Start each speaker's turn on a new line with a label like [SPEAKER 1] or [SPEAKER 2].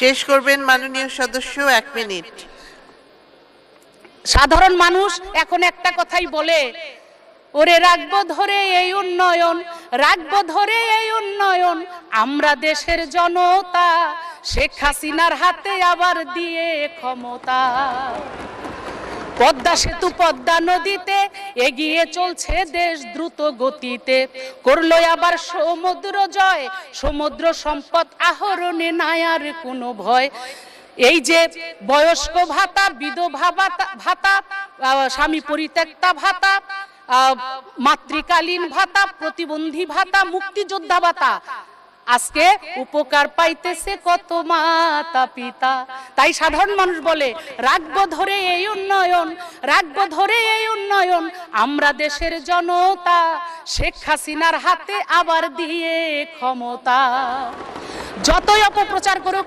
[SPEAKER 1] শেষ করবেন মাননীয় সদস্য, 1 মিনিট।
[SPEAKER 2] সাধারণ মানুষ এখন একটা কথাই বলে, ওরে রাখবো ধরে এই উন্নয়ন, রাখবো ধরে এই উন্নয়ন, আমরা দেশের জনতা শেখ হাসিনার হাতে আবার দিয়ে ক্ষমতা। পদ্মা সেতু পদ্মা নদীতে এগিয়ে চলছে দেশ দ্রুত গতিতে, করলো আবার সমুদ্র জয়, সমুদ্র সম্পদ আহরণে নাই আর কোনো ভয়। এই যে বয়স্ক ভাতা, বিধবা ভাতা, স্বামী পরিত্যক্তা ভাতা, মাতৃকালীন ভাতা, প্রতিবন্ধী ভাতা, মুক্তিযোদ্ধা ভাতা, আজকে উপকার পাইতেছে কত মাতা পিতা। তাই সাধারণ মানুষ বলে, রাখবো ধরে এই উন্নয়ন, রাখবো ধরে এই উন্নয়ন, আমরা দেশের জনতা শেখ হাসিনার হাতে আবার দিয়ে ক্ষমতা। যতই অপপ্রচার করুক